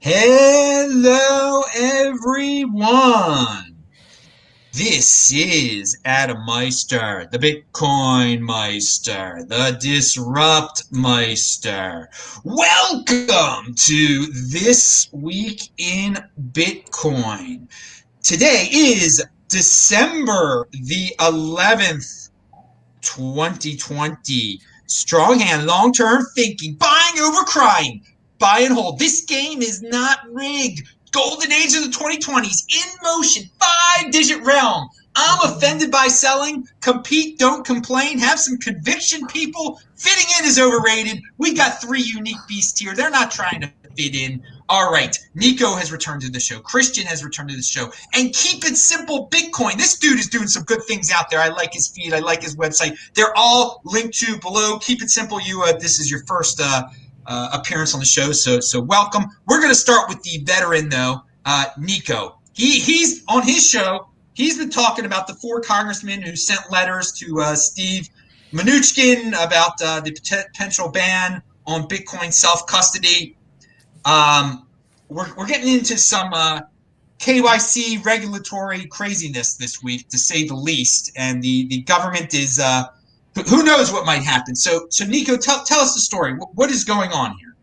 Hello, everyone. This is Adam Meister, the BitcoinMeister, the Disrupt Meister. Welcome to This Week in Bitcoin. Today is December the 11th, 2020. Strong hand, long-term thinking, buying over crying. Buy and hold. This game is not rigged. Golden age of the 2020s in motion. 5-digit realm. I'm offended by selling. Compete, don't complain. Have some conviction, people. Fitting in is overrated. We got 3 unique beasts here. They're not trying to fit in. All right. Nico has returned to the show. Christian has returned to the show. And keep it simple, Bitcoin. This dude is doing some good things out there. I like his feed. I like his website. They're all linked to below. Keep it simple. This is your first appearance on the show, so welcome. We're going to start with the veteran, though, Nico. He's on his show. He's been talking about the 4 congressmen who sent letters to Steve Mnuchin about the potential ban on Bitcoin self-custody. We're getting into some KYC regulatory craziness this week, to say the least, and the government is who knows what might happen. So Nico, tell us the story. What is going on here?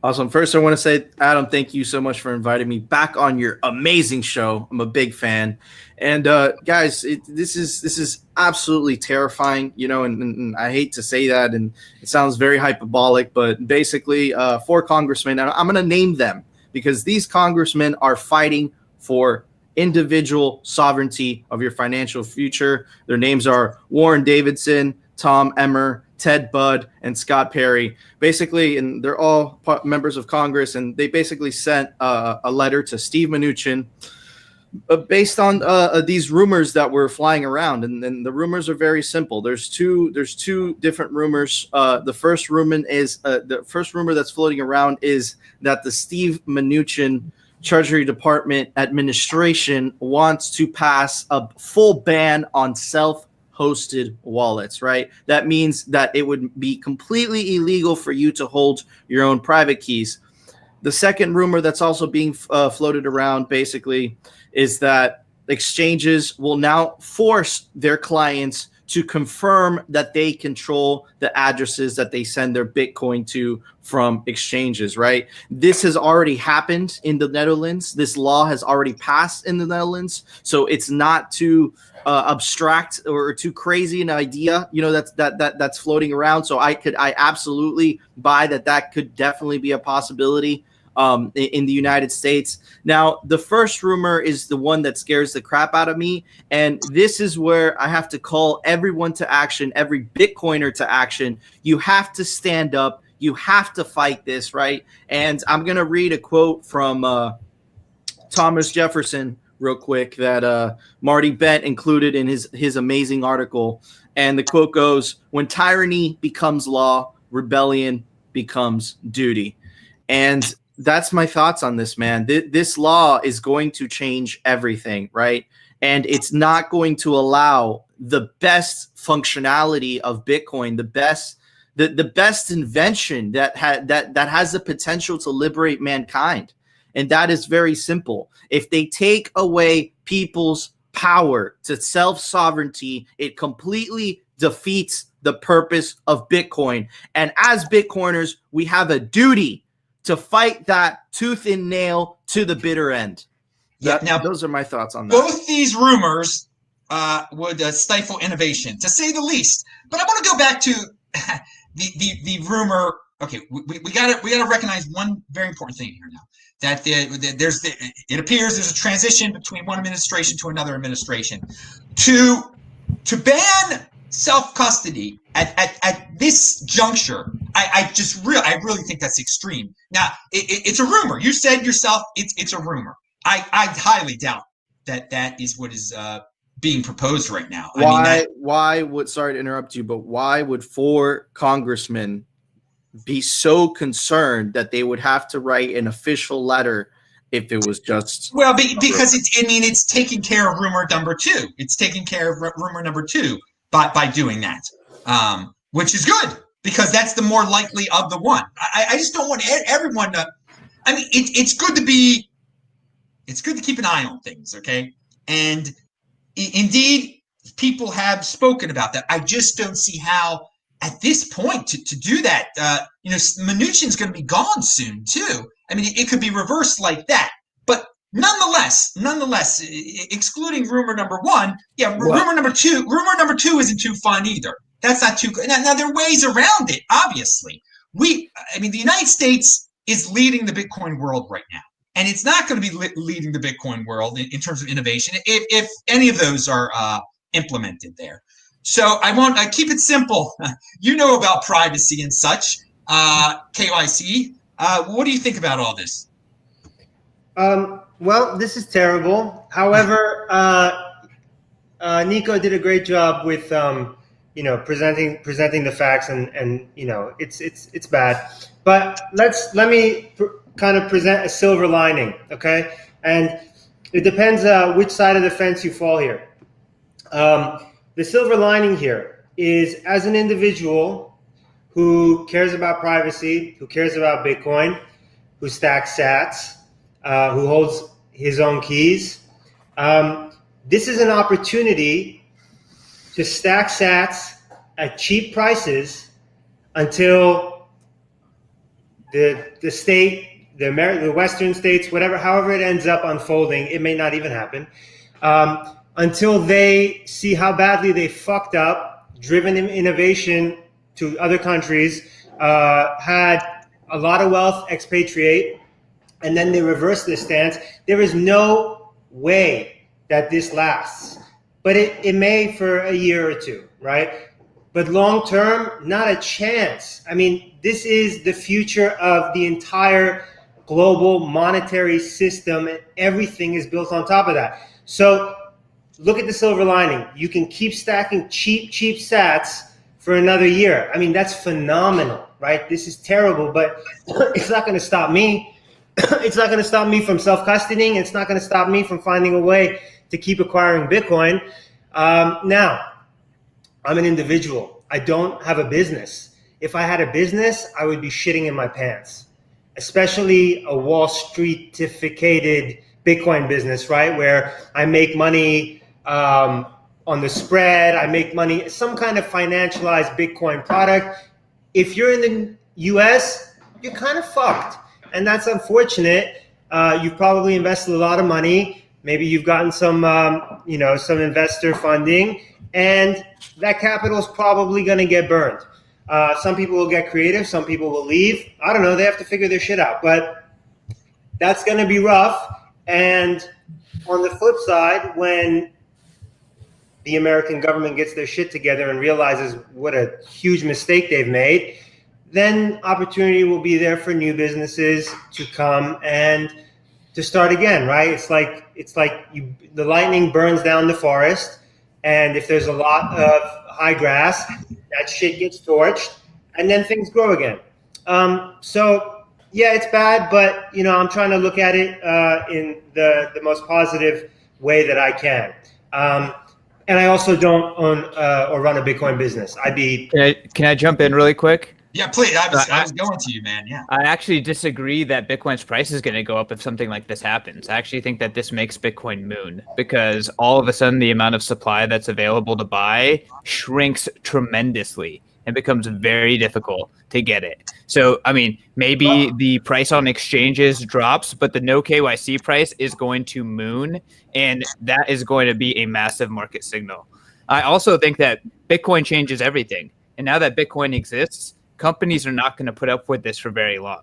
Awesome. First, I want to say, Adam, thank you so much for inviting me back on your amazing show. I'm a big fan. And guys, this is absolutely terrifying, and I hate to say that, and it sounds very hyperbolic, but basically 4 congressmen, and I'm going to name them because these congressmen are fighting for individual sovereignty of your financial future. Their names are Warren Davidson, Tom Emmer, Ted Budd, and Scott Perry. Basically, and they're all members of Congress, and they basically sent a letter to Steve Mnuchin based on these rumors that were flying around. And the rumors are very simple. There's two different rumors. The first rumor that's floating around is that the Steve Mnuchin Treasury Department administration wants to pass a full ban on self-hosted wallets, right? That means that it would be completely illegal for you to hold your own private keys. The second rumor that's also being floated around basically is that exchanges will now force their clients to confirm that they control the addresses that they send their Bitcoin to from exchanges, right? This has already happened in the Netherlands. This law has already passed in the Netherlands. So it's not too abstract or too crazy an idea, that's floating around. So I absolutely buy that could definitely be a possibility in the United States. Now, the first rumor is the one that scares the crap out of me. And this is where I have to call everyone to action, every Bitcoiner to action. You have to stand up. You have to fight this, right? And I'm going to read a quote from Thomas Jefferson real quick that Marty Bent included in his amazing article. And the quote goes, "When tyranny becomes law, rebellion becomes duty." And that's my thoughts on this, man. This law is going to change everything, right? And it's not going to allow the best functionality of Bitcoin, the best invention that has the potential to liberate mankind. And that is very simple. If they take away people's power to self-sovereignty, it completely defeats the purpose of Bitcoin. And as Bitcoiners, we have a duty to fight that tooth and nail to the bitter end. Yeah. Now, those are my thoughts on that. Both these rumors would stifle innovation, to say the least. But I want to go back to the rumor. Okay, we got to recognize one very important thing here now. That it appears there's a transition between one administration to another administration. To ban self-custody at this juncture, I really think that's extreme. Now, it's a rumor. You said yourself it's a rumor. I highly doubt that is what is being proposed right now. Sorry to interrupt you, but why would 4 congressmen be so concerned that they would have to write an official letter if it was just because it's taking care of rumor number 2. It's taking care of rumor number 2 by doing that, which is good because that's the more likely of the one. I just don't want everyone to. I mean, it's good to keep an eye on things, okay? And indeed, people have spoken about that. I just don't see how, at this point, to do that. Mnuchin's going to be gone soon too. I mean, it could be reversed like that. But nonetheless, excluding rumor number one, rumor number two isn't too fun either. That's not too good. Now there are ways around it. Obviously, the United States is leading the Bitcoin world right now. And it's not going to be leading the Bitcoin world in terms of innovation if any of those are implemented there. So I won't keep it simple. You know about privacy and such, KYC. What do you think about all this? Well, this is terrible. However, Nico did a great job with presenting the facts, and it's bad. But let me kind of present a silver lining, okay? And it depends which side of the fence you fall here. The silver lining here is, as an individual who cares about privacy, who cares about Bitcoin, who stacks sats, who holds his own keys, this is an opportunity to stack sats at cheap prices until the state, the Western states, however it ends up unfolding, it may not even happen, until they see how badly they fucked up, driven innovation to other countries, had a lot of wealth expatriate, and then they reverse this stance. There is no way that this lasts, but it may for a year or two, right? But long term, not a chance. I mean, this is the future of the entire global monetary system, and everything is built on top of that. So look at the silver lining. You can keep stacking cheap sats for another year. I mean, that's phenomenal, right? This is terrible, but it's not going to stop me. It's not going to stop me from self-custodying. It's not going to stop me from finding a way to keep acquiring Bitcoin. Now, I'm an individual. I don't have a business. If I had a business, I would be shitting in my pants, especially a Wall Streetificated Bitcoin business, right? Where I make money on the spread, I make money, some kind of financialized Bitcoin product. If you're in the US, you're kind of fucked. And that's unfortunate. You've probably invested a lot of money. Maybe you've gotten some investor funding, and that capital is probably going to get burned. Some people will get creative. Some people will leave. I don't know. They have to figure their shit out. But that's going to be rough. And on the flip side, when the American government gets their shit together and realizes what a huge mistake they've made, then opportunity will be there for new businesses to come and to start again, right? It's like the lightning burns down the forest, and if there's a lot of high grass, that shit gets torched, and then things grow again. So yeah, it's bad, but I'm trying to look at it in the most positive way that I can. And I also don't own or run a Bitcoin business. Can I jump in really quick? Yeah, please. I was going to you, man. Yeah. I actually disagree that Bitcoin's price is going to go up if something like this happens. I actually think that this makes Bitcoin moon, because all of a sudden the amount of supply that's available to buy shrinks tremendously and becomes very difficult to get it. So, I mean, maybe the price on exchanges drops, but the no KYC price is going to moon, and that is going to be a massive market signal. I also think that Bitcoin changes everything. And now that Bitcoin exists, companies are not going to put up with this for very long.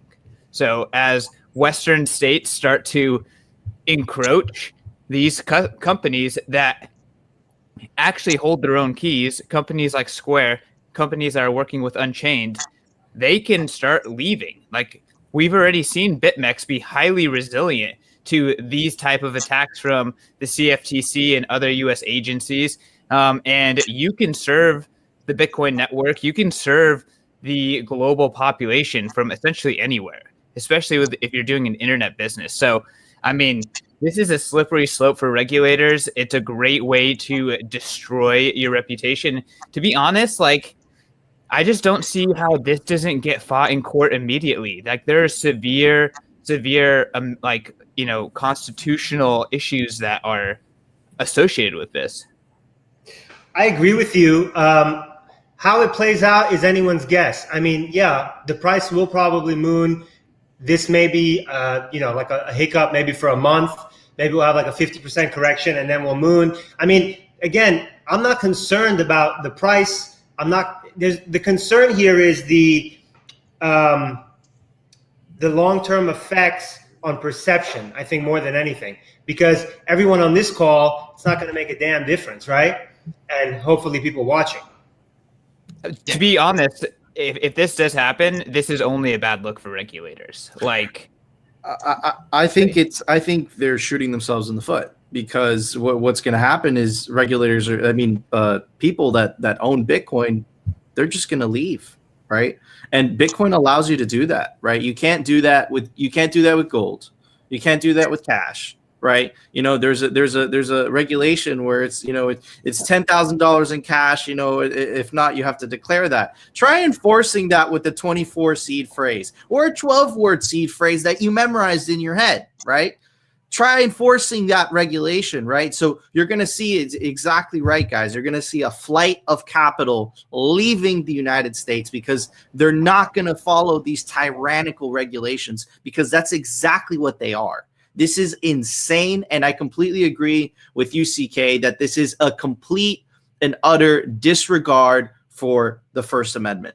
So as Western states start to encroach, these companies that actually hold their own keys, companies like Square, companies that are working with Unchained, they can start leaving. Like, we've already seen BitMEX be highly resilient to these type of attacks from the CFTC and other U.S. agencies. And you can serve the Bitcoin network. You can serve the global population from essentially anywhere, especially if you're doing an internet business. So, I mean, this is a slippery slope for regulators. It's a great way to destroy your reputation. To be honest, I just don't see how this doesn't get fought in court immediately. Like, there are severe severe, constitutional issues that are associated with this. I agree with you. How it plays out is anyone's guess. I mean, yeah, the price will probably moon. This may be, like a hiccup, maybe for a month. Maybe we'll have like a 50% correction and then we'll moon. I mean, again, I'm not concerned about the price. The concern here is the long-term effects on perception, I think, more than anything, because everyone on this call, it's not going to make a damn difference, right? And hopefully people watching. To be honest, if this does happen, this is only a bad look for regulators. Like, I think they're shooting themselves in the foot, because what's going to happen is regulators people that own Bitcoin, they're just going to leave, right? And Bitcoin allows you to do that, right? You can't do that with gold. You can't do that with cash, right? There's a regulation where it's $10,000 in cash. If not, you have to declare that. Try enforcing that with the 24 seed phrase or a 12-word seed phrase that you memorized in your head, right? Try enforcing that regulation, right? So you're going to see, it's exactly right, guys. You're going to see a flight of capital leaving the United States because they're not going to follow these tyrannical regulations, because that's exactly what they are. This is insane. And I completely agree with you, CK, that this is a complete and utter disregard for the First Amendment.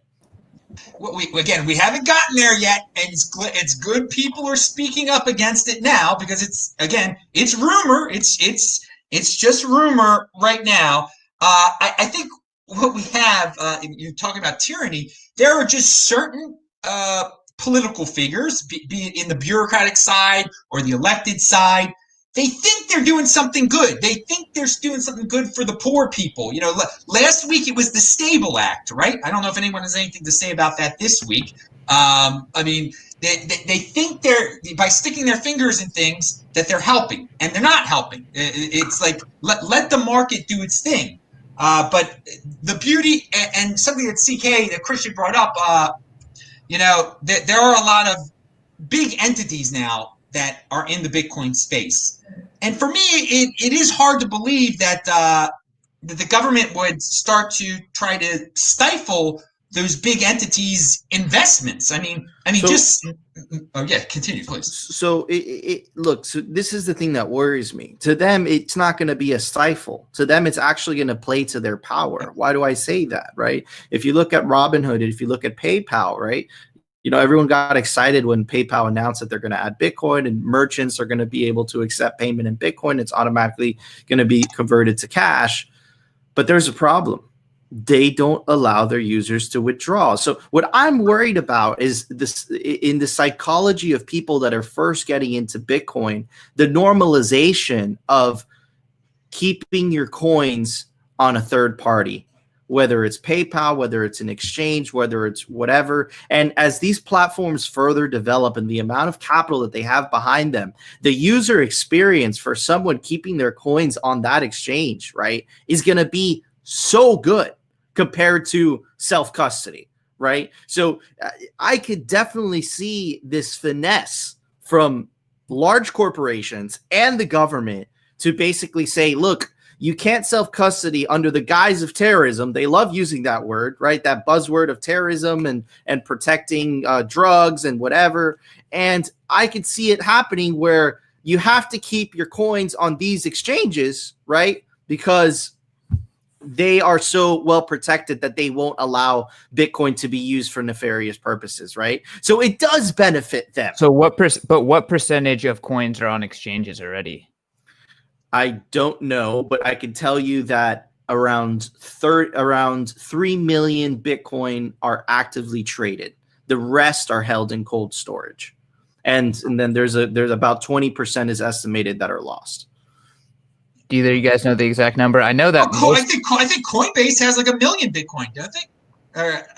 We haven't gotten there yet, and it's good people are speaking up against it now, because it's rumor. It's just rumor right now. I think what we have, you're talking about tyranny. There are just certain political figures, be it in the bureaucratic side or the elected side. They think they're doing something good. They think they're doing something good for the poor people. Last week it was the Stable Act, right? I don't know if anyone has anything to say about that this week. They think they're, by sticking their fingers in things, that they're helping, and they're not helping. It's like, let the market do its thing. But the beauty, and something that Christian brought up, there are a lot of big entities now that are in the Bitcoin space. And for me, it is hard to believe that the government would start to try to stifle those big entities' investments. Continue, please. So look, so this is the thing that worries me. To them, it's not going to be a stifle. To them, it's actually going to play to their power. Why do I say that, right? If you look at Robinhood, if you look at PayPal, right? Everyone got excited when PayPal announced that they're going to add Bitcoin, and merchants are going to be able to accept payment in Bitcoin. It's automatically going to be converted to cash. But there's a problem. They don't allow their users to withdraw. So what I'm worried about is this, in the psychology of people that are first getting into Bitcoin, the normalization of keeping your coins on a third party, whether it's PayPal, whether it's an exchange, whether it's whatever. And as these platforms further develop and the amount of capital that they have behind them, the user experience for someone keeping their coins on that exchange, right, is going to be so good compared to self-custody, right? So I could definitely see this finesse from large corporations and the government to basically say, look, you can't self-custody under the guise of terrorism. They love using that word, right? That buzzword of terrorism and protecting drugs and whatever. And I could see it happening where you have to keep your coins on these exchanges, right? Because they are so well protected that they won't allow Bitcoin to be used for nefarious purposes, right? So it does benefit them. So what percentage of coins are on exchanges already? I don't know, but I can tell you that around 3 million Bitcoin are actively traded. The rest are held in cold storage, and then there's about 20% is estimated that are lost. Do either of you guys know the exact number? I know that. I think Coinbase has like 1 million Bitcoin, don't they?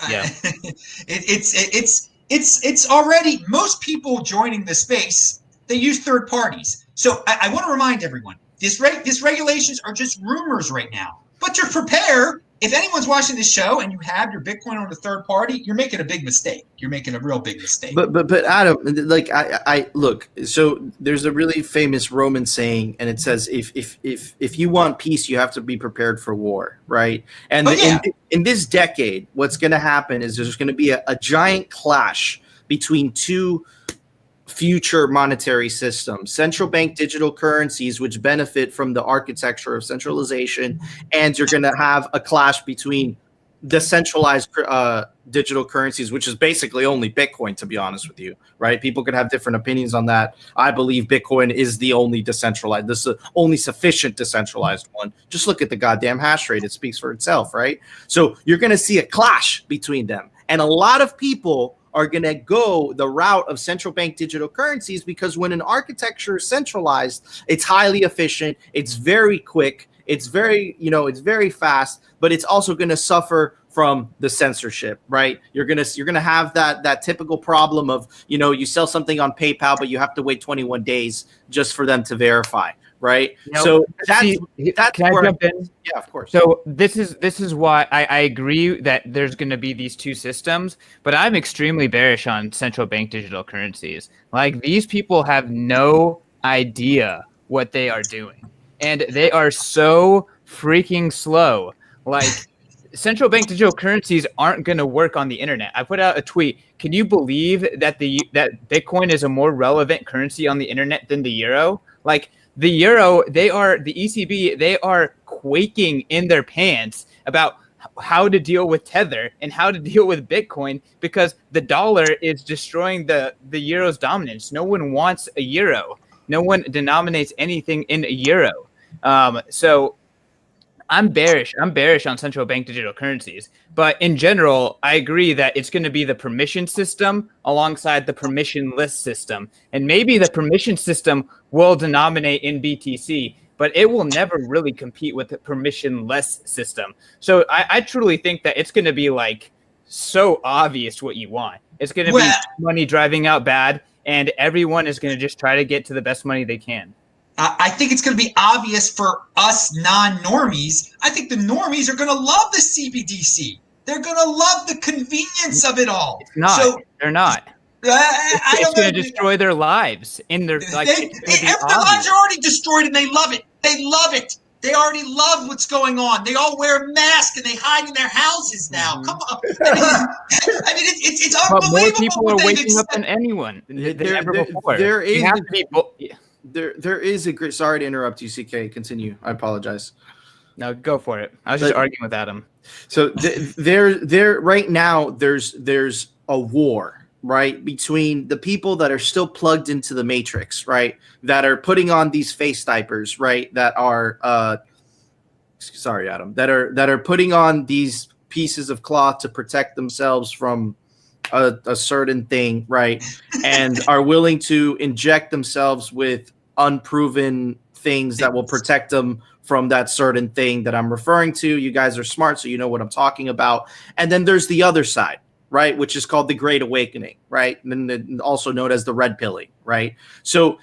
Yeah. It's already, most people joining the space, they use third parties. So I want to remind everyone. These regulations are just rumors right now. But to prepare, if anyone's watching this show and you have your Bitcoin on a third party, you're making a big mistake. You're making a real big mistake. But Adam, like I look. So there's a really famous Roman saying, and it says, if you want peace, you have to be prepared for war, right? And in this decade, what's going to happen is there's going to be a giant clash between two future monetary systems, central bank digital currencies, which benefit from the architecture of centralization, and you're going to have a clash between decentralized digital currencies, which is basically only Bitcoin, to be honest with you, right? People could have different opinions on that. I believe Bitcoin is the only decentralized, this is the only sufficient decentralized one. Just look at the goddamn hash rate. It speaks for itself, right? So you're going to see a clash between them. And a lot of people are going to go the route of central bank digital currencies because when an architecture is centralized, it's highly efficient, it's very quick, it's very, it's very fast, but it's also going to suffer from the censorship, right? You're going to have that typical problem of, you sell something on PayPal, but you have to wait 21 days just for them to verify. Right. So that's can I jump in? Yeah, of course. So this is why I agree that there's going to be these two systems, but I'm extremely bearish on central bank digital currencies. Like, these people have no idea what they are doing, and they are so freaking slow. Like, central bank digital currencies aren't going to work on the internet. I put out a tweet. Can you believe that that Bitcoin is a more relevant currency on the internet than the euro? Like, the euro, the ECB, they are quaking in their pants about how to deal with Tether and how to deal with Bitcoin because the dollar is destroying the euro's dominance. No one wants a euro. No one denominates anything in a euro. So I'm bearish on central bank digital currencies. But in general, I agree that it's going to be the permission system alongside the permissionless system. And maybe the permission system will denominate in BTC, but it will never really compete with the permissionless system. So I truly think that it's going to be like so obvious what you want. It's going to be money driving out bad, and everyone is going to just try to get to the best money they can. I think it's going to be obvious for us non-normies. I think the normies are going to love the CBDC. They're going to love the convenience of it all. It's not. They're not. It's going to destroy their lives. Their lives are already destroyed, and they love it. They love it. They already love what's going on. They all wear masks and they hide in their houses now. Mm-hmm. Come on. I mean, it's unbelievable. But more people are waking up than anyone than ever before. There is a great. Sorry to interrupt you, CK. Continue. I apologize. No, go for it. I was just arguing with Adam. So there right now. There's a war, right, between the people that are still plugged into the matrix, right, that are putting on these face diapers, right, that are sorry, Adam, that are putting on these pieces of cloth to protect themselves from a certain thing, right, and are willing to inject themselves with unproven things that will protect them from that certain thing that I'm referring to. You guys are smart, so you know what I'm talking about. And then there's the other side, right, which is called the Great Awakening, right, and also known as the red pilling, right? So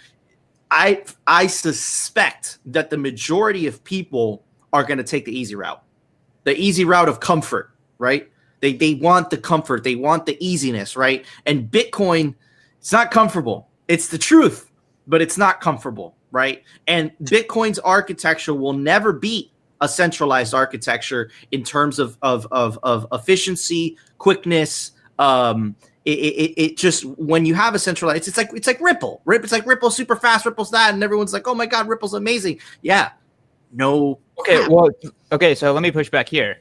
I suspect that the majority of people are going to take the easy route of comfort, right? They want the comfort, they want the easiness, right? And Bitcoin, it's not comfortable. It's the truth, but it's not comfortable, right? And Bitcoin's architecture will never beat a centralized architecture in terms of efficiency, quickness. It just, when you have a centralized, it's like Ripple. It's like Ripple super fast. Ripple's that, and everyone's like, oh my god, Ripple's amazing. Yeah, no. Okay. So let me push back here.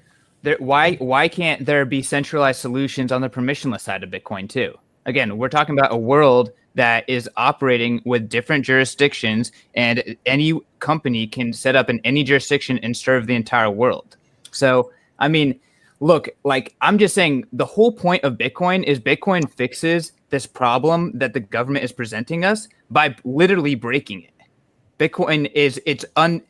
Why can't there be centralized solutions on the permissionless side of Bitcoin too? Again, we're talking about a world that is operating with different jurisdictions, and any company can set up in any jurisdiction and serve the entire world. So, I mean, look, like, I'm just saying the whole point of Bitcoin is Bitcoin fixes this problem that the government is presenting us by literally breaking it. Bitcoin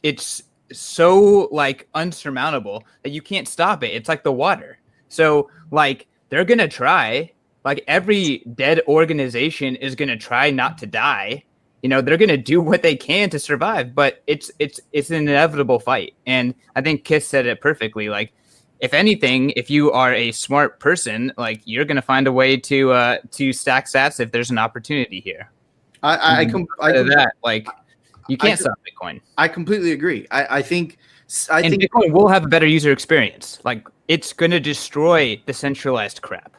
it's so like unsurmountable that you can't stop it. It's like the water. So like they're going to try, like every dead organization is going to try not to die. they're going to do what they can to survive, but it's an inevitable fight. And I think Kiss said it perfectly. Like, if anything, if you are a smart person, like, you're going to find a way to stack sats if there's an opportunity here. You can't stop Bitcoin. I completely agree. I think Bitcoin will have a better user experience. Like, it's going to destroy the centralized crap.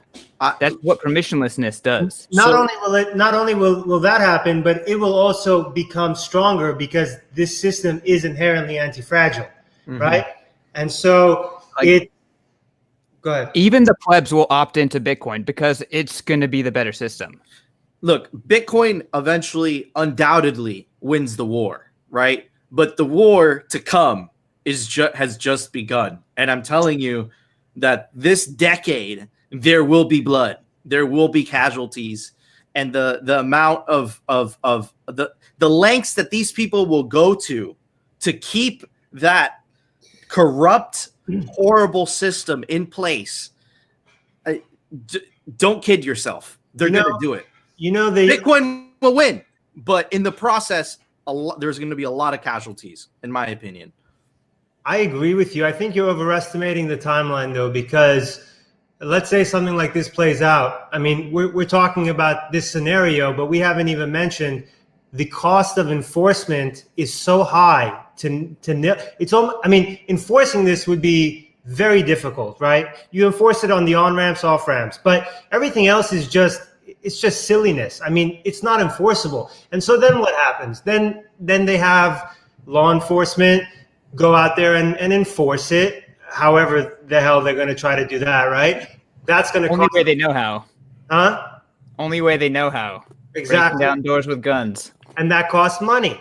That's what permissionlessness does. Not only will that happen, but it will also become stronger because this system is inherently anti-fragile, right? And so go ahead. Even the plebs will opt into Bitcoin because it's going to be the better system. Look, Bitcoin eventually, undoubtedly, wins the war, right? But the war to come has just begun. And I'm telling you that this decade, there will be blood, there will be casualties, and the amount of the lengths that these people will go to keep that corrupt, horrible system in place. Don't kid yourself. They're going to do it. Bitcoin will win, but in the process, there's going to be a lot of casualties, in my opinion. I agree with you. I think you're overestimating the timeline, though, because let's say something like this plays out. I mean, we're talking about this scenario, but we haven't even mentioned the cost of enforcement is so high enforcing this would be very difficult, right? You enforce it on the on-ramps, off-ramps, but everything else is just silliness. I mean, it's not enforceable. And so then what happens? Then they have law enforcement go out there and enforce it, however the hell they're going to try to do that, right? That's going to only way they know how. Huh? Only way they know how. Exactly. Breaking down doors with guns. And that costs money,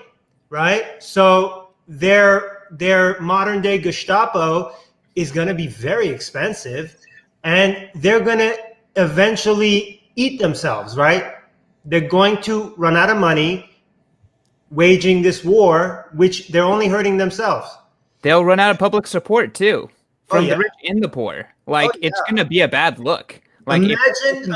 right? So their modern day Gestapo is going to be very expensive, and they're going to eventually eat themselves, right? They're going to run out of money waging this war, which they're only hurting themselves. They'll run out of public support too, from the rich and the poor. Like, it's going to be a bad look. Like, imagine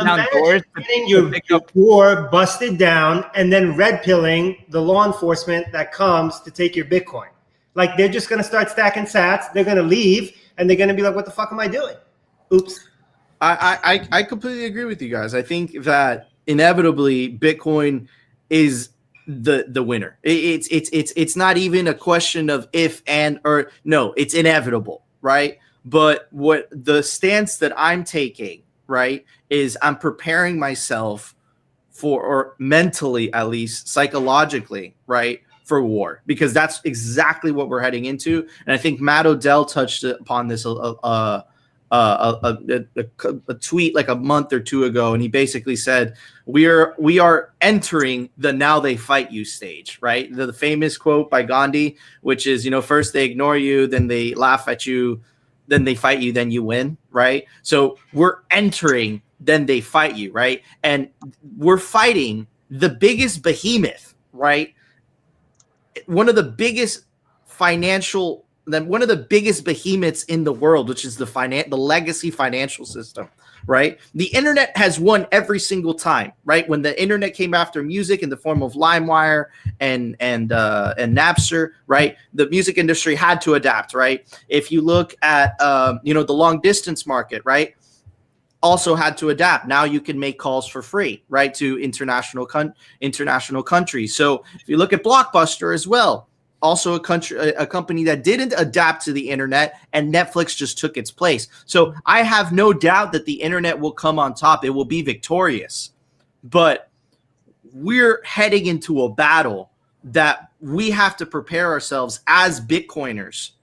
getting your door busted down and then red pilling the law enforcement that comes to take your Bitcoin. Like, they're just going to start stacking sats. They're going to leave and they're going to be like, what the fuck am I doing? Oops. I completely agree with you guys. I think that inevitably Bitcoin is the winner. It's not even a question of if and or no, it's inevitable, right? But what the stance that I'm taking, right, is I'm preparing myself for, or mentally at least, psychologically, right, for war, because that's exactly what we're heading into. And I think Matt Odell touched upon this a tweet like a month or two ago, and he basically said we are entering the now they fight you stage, right? The famous quote by Gandhi, which is, first they ignore you, then they laugh at you, then they fight you, then you win, right? So we're entering, then they fight you, right? And we're fighting the biggest behemoth, right? One of the biggest behemoths in the world, which is the legacy financial system, right? The internet has won every single time, right? When the internet came after music in the form of LimeWire and Napster, right? The music industry had to adapt, right? If you look at the long distance market, right? Also had to adapt. Now you can make calls for free, right, to international countries. So if you look at Blockbuster as well, also a company that didn't adapt to the internet, and Netflix just took its place. So I have no doubt that the internet will come on top. It will be victorious. But we're heading into a battle that we have to prepare ourselves as Bitcoiners,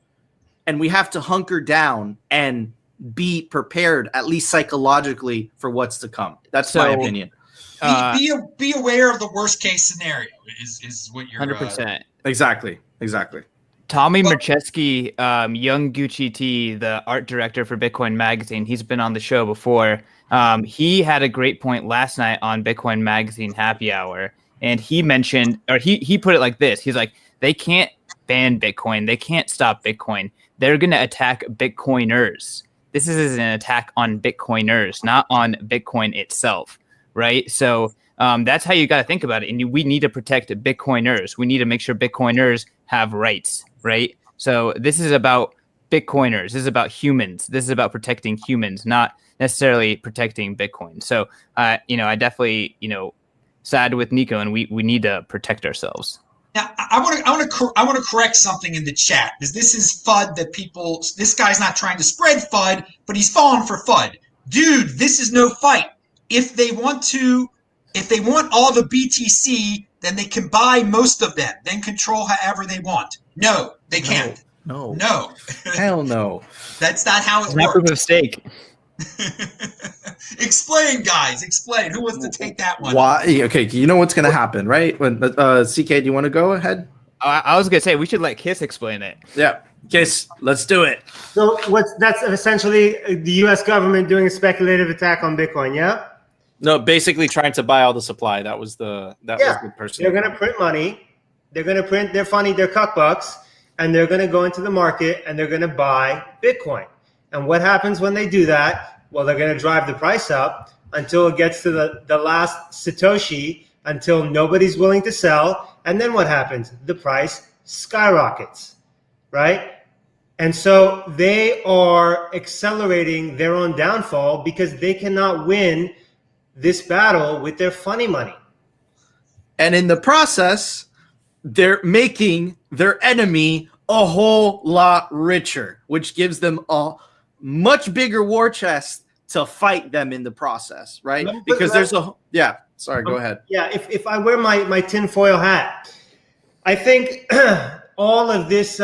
and we have to hunker down and be prepared, at least psychologically, for what's to come. That's my opinion. Be aware of the worst case scenario is what you're 100%. Exactly. Tommy Mercheski, Young Gucci T, the art director for Bitcoin Magazine, he's been on the show before. He had a great point last night on Bitcoin Magazine Happy Hour, and he mentioned, or he put it like this. He's like, they can't ban Bitcoin. They can't stop Bitcoin. They're going to attack Bitcoiners. This is an attack on Bitcoiners, not on Bitcoin itself, right? So That's how you got to think about it. And we need to protect Bitcoiners. We need to make sure Bitcoiners have rights, right? So this is about Bitcoiners. This is about humans. This is about protecting humans, not necessarily protecting Bitcoin. So, I definitely, side with Nico, and we need to protect ourselves. Now, I want to correct something in the chat, because this is FUD this guy's not trying to spread FUD, but he's falling for FUD. Dude, this is no fight. If they want all the BTC, then they can buy most of them, then control however they want. No, they can't. No. Hell no. That's not how it Not works. a mistake. Explain, guys. Explain. Who wants to take that one? Why? Okay, you know what's going to happen, right? When CK, do you want to go ahead? I was going to say, we should let Kiss explain it. Yeah. Kiss, let's do it. So that's essentially the U.S. government doing a speculative attack on Bitcoin, yeah? No, basically trying to buy all the supply. That was the person. They're going to print money. They're going to print their cuck bucks, and they're going to go into the market and they're going to buy Bitcoin. And what happens when they do that? Well, they're going to drive the price up until it gets to the last Satoshi, until nobody's willing to sell. And then what happens? The price skyrockets, right? And so they are accelerating their own downfall because they cannot win this battle with their funny money. And in the process, they're making their enemy a whole lot richer, which gives them a much bigger war chest to fight them in the process, right? Because there's go ahead. Yeah, if I wear my tinfoil hat, I think all of this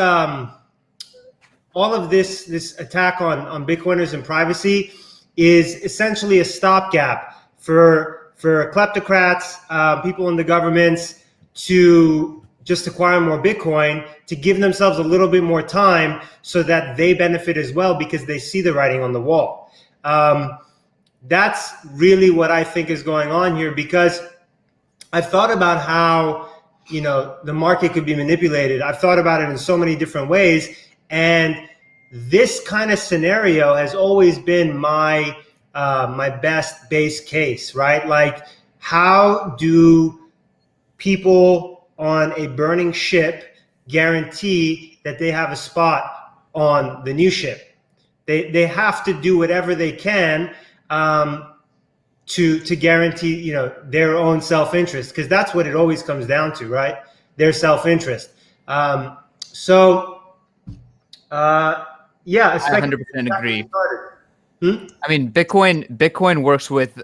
attack on Bitcoiners and privacy is essentially a stopgap for kleptocrats, people in the governments, to just acquire more Bitcoin, to give themselves a little bit more time so that they benefit as well, because they see the writing on the wall. That's really what I think is going on here, because I've thought about how, the market could be manipulated. I've thought about it in so many different ways. And this kind of scenario has always been my best base case, right? Like, how do people on a burning ship guarantee that they have a spot on the new ship? They have to do whatever they can to guarantee their own self-interest, because that's what it always comes down to, right? Their self-interest. I 100% agree. I mean, Bitcoin works with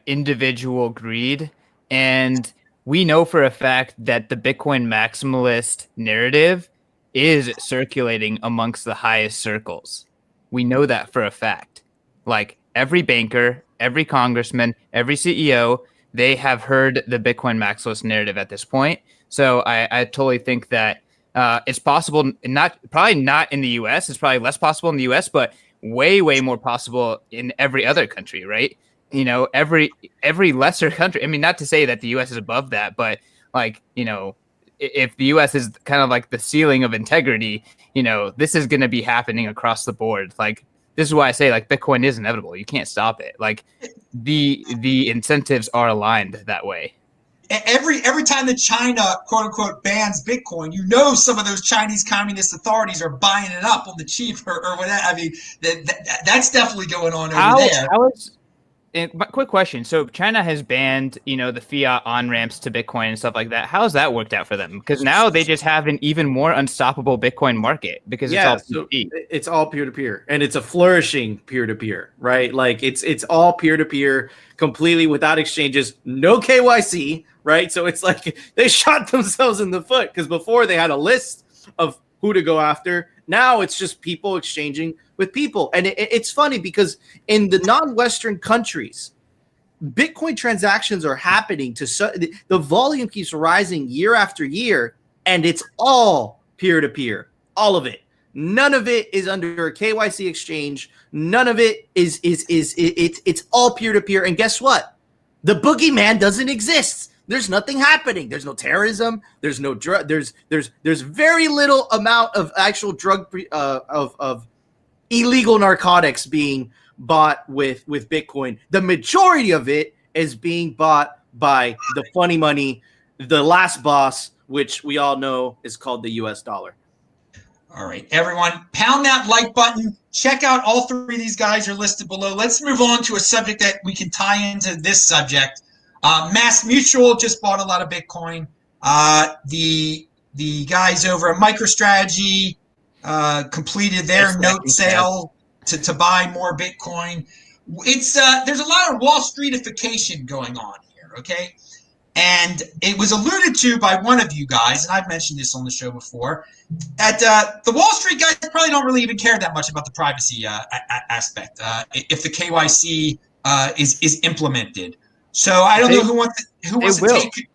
individual greed, and we know for a fact that the Bitcoin maximalist narrative is circulating amongst the highest circles. We know that for a fact. Like, every banker, every congressman, every CEO, they have heard the Bitcoin maximalist narrative at this point. So I totally think that it's possible, probably not in the US. It's probably less possible in the US, but way, way more possible in every other country, right? Every lesser country. I mean, not to say that the US is above that, but if the US is kind of like the ceiling of integrity, this is going to be happening across the board. Like, this is why I say, like, Bitcoin is inevitable. You can't stop it. Like, the incentives are aligned that way. Every time that China, quote unquote, bans Bitcoin, some of those Chinese communist authorities are buying it up on the cheap or whatever. I mean, that's definitely going on over there. Quick question. So China has banned, the fiat on-ramps to Bitcoin and stuff like that. How has that worked out for them? Because now they just have an even more unstoppable Bitcoin market, because it's all peer-to-peer, and it's a flourishing peer-to-peer, right? Like, it's all peer-to-peer, completely without exchanges, no KYC, right? So it's like they shot themselves in the foot, because before they had a list of who to go after. Now it's just people exchanging with people. And it's funny because in the non-Western countries, Bitcoin transactions are happening the volume keeps rising year after year, and it's all peer-to-peer, all of it. None of it is under a KYC exchange. None of it it's all peer-to-peer. And guess what? The boogeyman doesn't exist. There's nothing happening. There's no terrorism. There's no drug. There's very little amount of actual drug of illegal narcotics being bought with Bitcoin. The majority of it is being bought by the funny money, the last boss, which we all know is called the US dollar. All right, everyone, pound that like button. Check out all three of these guys are listed below. Let's move on to a subject that we can tie into this subject. MassMutual just bought a lot of Bitcoin. The guys over at MicroStrategy completed their note sale to buy more Bitcoin. It's there's a lot of Wall Streetification going on here, okay? And it was alluded to by one of you guys, and I've mentioned this on the show before, that the Wall Street guys probably don't really even care that much about the privacy aspect if the KYC is implemented. So I don't know who wants to take.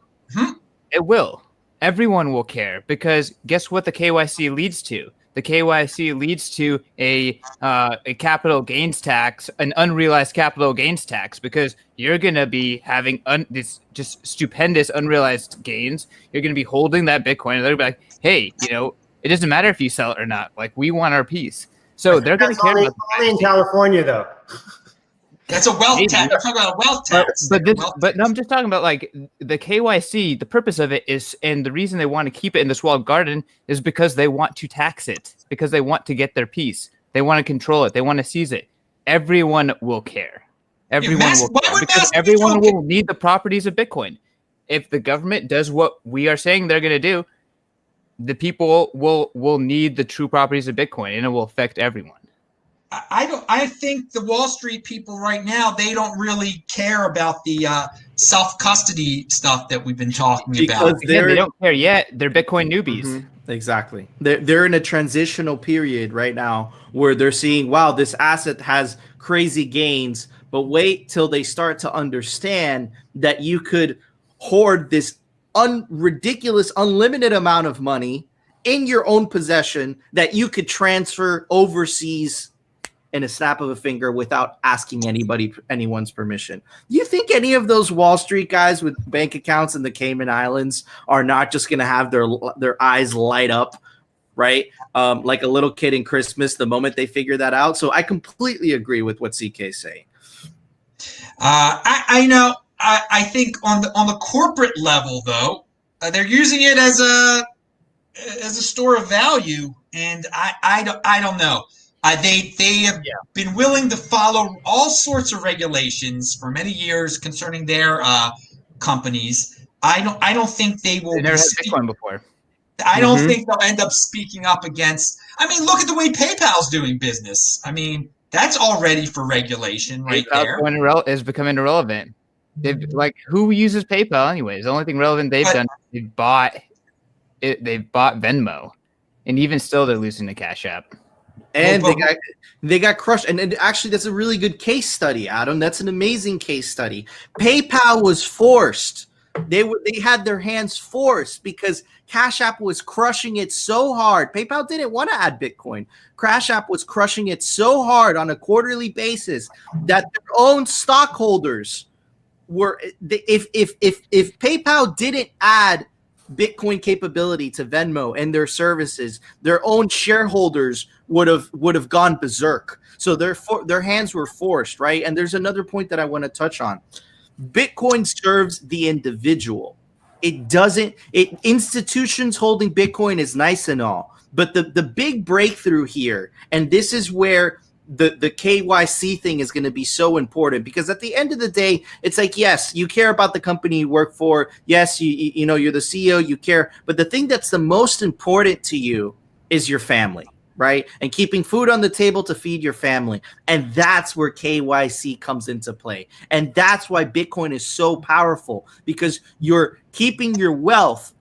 It will. Everyone will care, because guess what the KYC leads to? The KYC leads to a capital gains tax, an unrealized capital gains tax, because you're going to be having this just stupendous unrealized gains. You're going to be holding that Bitcoin, and they're going to be like, hey, it doesn't matter if you sell it or not. Like, we want our piece. So they're going to care about only in California, though. That's a wealth tax. I'm talking about a wealth tax. But no, I'm just talking about like the KYC. The purpose of it is, and the reason they want to keep it in this walled garden is because they want to tax it, because they want to get their piece. They want to control it. They want to seize it. Everyone will care. Everyone will care, because everyone will need the properties of Bitcoin. If the government does what we are saying they're going to do, the people will need the true properties of Bitcoin, and it will affect everyone. I think the Wall Street people right now, they don't really care about the self-custody stuff that we've been talking about. They don't care yet. They're Bitcoin newbies. Mm-hmm. Exactly. They're in a transitional period right now where they're seeing, wow, this asset has crazy gains, but wait till they start to understand that you could hoard this ridiculous, unlimited amount of money in your own possession that you could transfer overseas in a snap of a finger without asking anyone's permission. Do you think any of those Wall Street guys with bank accounts in the Cayman Islands are not just going to have their eyes light up, right? Like a little kid in Christmas the moment they figure that out. So I completely agree with what CK is saying. I know. I think on the corporate level, though, they're using it as a store of value, and I don't know. They have been willing to follow all sorts of regulations for many years concerning their companies. I don't think they will. They never had Bitcoin before. I don't think they'll end up speaking up against. I mean, look at the way PayPal's doing business. I mean, that's all ready for regulation right there. PayPal is becoming irrelevant. Who uses PayPal anyways? The only thing relevant they've done is they've bought Venmo, and even still they're losing the Cash App. And they got crushed. And actually, that's a really good case study, Adam. That's an amazing case study. PayPal was forced. They had their hands forced because Cash App was crushing it so hard. PayPal didn't want to add Bitcoin. Cash App was crushing it so hard on a quarterly basis that their own stockholders were. If PayPal didn't add Bitcoin capability to Venmo and their services, their own shareholders would have gone berserk. So their hands were forced, right? And there's another point that I want to touch on. Bitcoin serves the individual. It doesn't. Institutions holding Bitcoin is nice and all, but the big breakthrough here, and this is where the KYC thing is going to be so important, because at the end of the day, it's like, yes, you care about the company you work for. Yes, you know you're the CEO, you care. But the thing that's the most important to you is your family, right? And keeping food on the table to feed your family. And that's where KYC comes into play. And that's why Bitcoin is so powerful, because you're keeping your wealth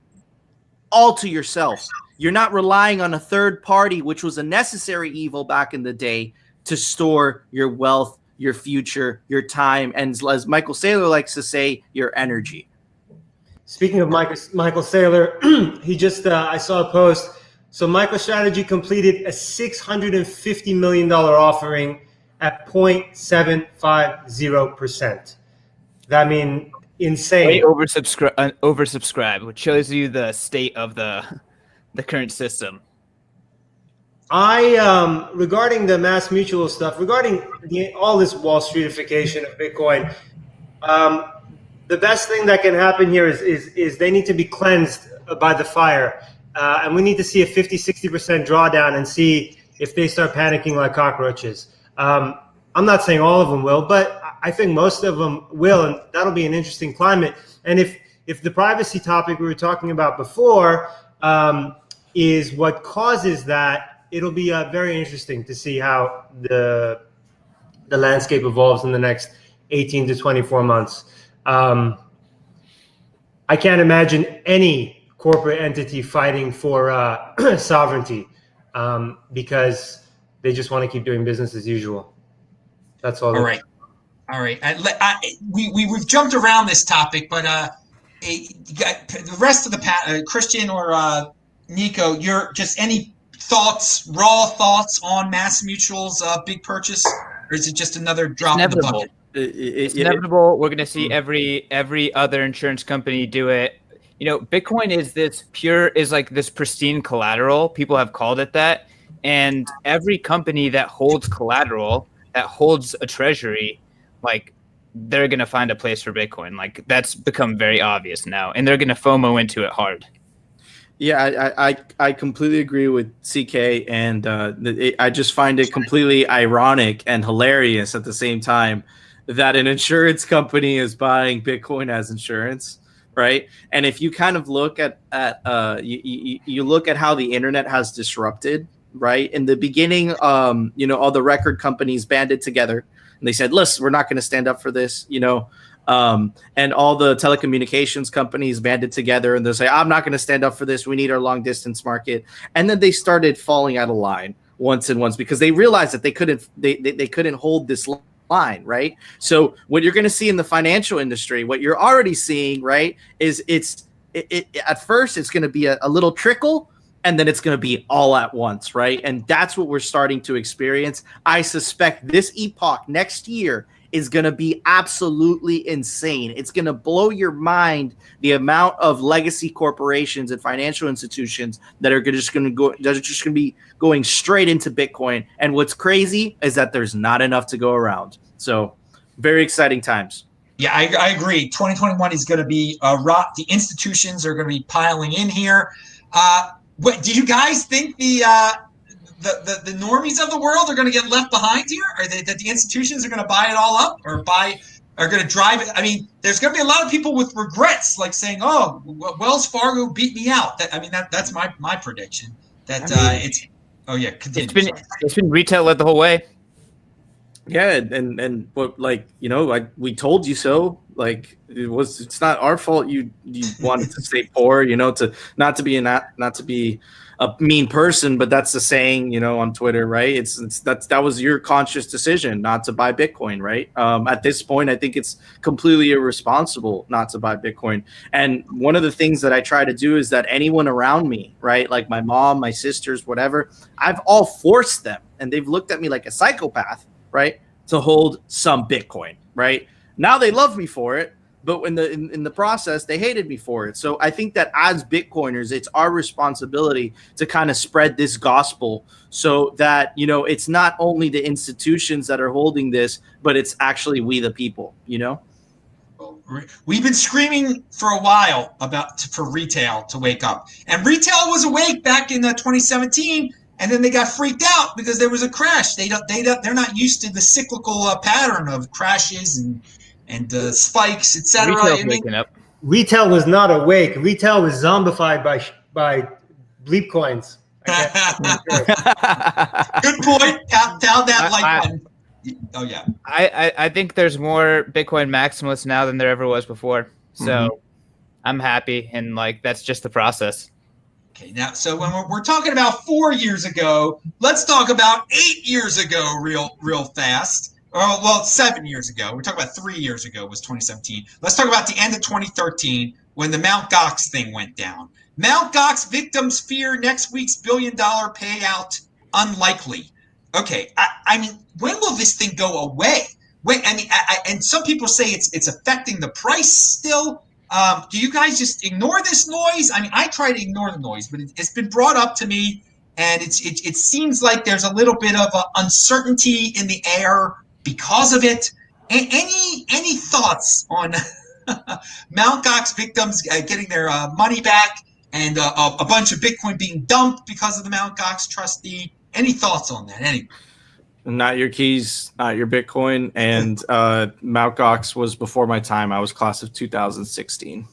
all to yourself. You're not relying on a third party, which was a necessary evil back in the day, to store your wealth, your future, your time, and as Michael Saylor likes to say, your energy. Speaking of Michael Saylor, he just I saw a post. So MicroStrategy completed a $650 million offering at 0.750%. That means insane. Way oversubscribed, which shows you the state of the current system. Regarding the MassMutual stuff, regarding all this Wall Streetification of Bitcoin, the best thing that can happen here is they need to be cleansed by the fire. And we need to see a 50-60% drawdown and see if they start panicking like cockroaches. I'm not saying all of them will, but I think most of them will, and that'll be an interesting climate. And if the privacy topic we were talking about before is what causes that, it'll be very interesting to see how the landscape evolves in the next 18 to 24 months. I can't imagine any corporate entity fighting for sovereignty because they just want to keep doing business as usual. That's all. All right. We've jumped around this topic, but the rest of the Christian or Nico, your just any raw thoughts on MassMutual's big purchase, or is it just another drop in the bucket? It's inevitable. We're going to see every other insurance company do it. You know, Bitcoin is like this pristine collateral. People have called it that. And every company that holds collateral, that holds a treasury, like they're going to find a place for Bitcoin. Like that's become very obvious now. And they're going to FOMO into it hard. Yeah, I completely agree with CK, and I just find it completely ironic and hilarious at the same time that an insurance company is buying Bitcoin as insurance, right? And if you kind of look at you look at how the internet has disrupted, right? In the beginning, all the record companies banded together and they said, "Listen, we're not going to stand up for this," and all the telecommunications companies banded together and they'll say, "I'm not going to stand up for this. We need our long distance market." And then they started falling out of line once because they realized that they couldn't hold this line, right? So what you're going to see in the financial industry, what you're already seeing, right, is at first it's going to be a little trickle, and then it's going to be all at once, right? And that's what we're starting to experience. I suspect this epoch next year is going to be absolutely insane. It's going to blow your mind, the amount of legacy corporations and financial institutions that are just going to be going straight into Bitcoin. And what's crazy is that there's not enough to go around. So very exciting times. Yeah, I agree. 2021 is going to be the institutions are going to be piling in here. Do you guys think the normies of the world are going to get left behind here? Or that the institutions are going to buy it all up, or are going to drive it? I mean, there's going to be a lot of people with regrets, like saying, "Oh, Wells Fargo beat me out." That's my prediction. Continue. It's been retail led the whole way. Yeah, and what, like, we told you so. Like it's not our fault you wanted to stay poor, to not to be a mean person, but that's the saying, on Twitter, right? That was your conscious decision not to buy Bitcoin, right? At this point, I think it's completely irresponsible not to buy Bitcoin. And one of the things that I try to do is that anyone around me, right, like my mom, my sisters, whatever, I've all forced them, and they've looked at me like a psychopath, right, to hold some Bitcoin, right? Now they love me for it, but in the process, they hated me for it. So I think that as Bitcoiners, it's our responsibility to kind of spread this gospel so that, it's not only the institutions that are holding this, but it's actually we the people, We've been screaming for a while for retail to wake up. And retail was awake back in 2017, and then they got freaked out because there was a crash. They're not used to the cyclical pattern of crashes and spikes, etc. Retail was not awake. Retail was zombified by bleep coins. Good point. Tap that like button. Oh yeah. I think there's more Bitcoin maximalists now than there ever was before. So I'm happy, and that's just the process. Okay, now so when we're talking about 4 years ago, let's talk about 8 years ago real fast. Well, 7 years ago. We're talking about 3 years ago was 2017. Let's talk about the end of 2013 when the Mt. Gox thing went down. Mt. Gox victims fear next week's $1 billion payout unlikely. Okay, I mean, when will this thing go away? And some people say it's affecting the price still. Do you guys just ignore this noise? I mean, I try to ignore the noise, but it's been brought up to me, and it seems like there's a little bit of uncertainty in the air because of it. Any thoughts on Mt. Gox victims getting their money back, and a bunch of Bitcoin being dumped because of the Mt. Gox trustee. Any thoughts on that? Anyway. Not your keys, not your Bitcoin. And Mt. Gox was before my time. I was class of 2016.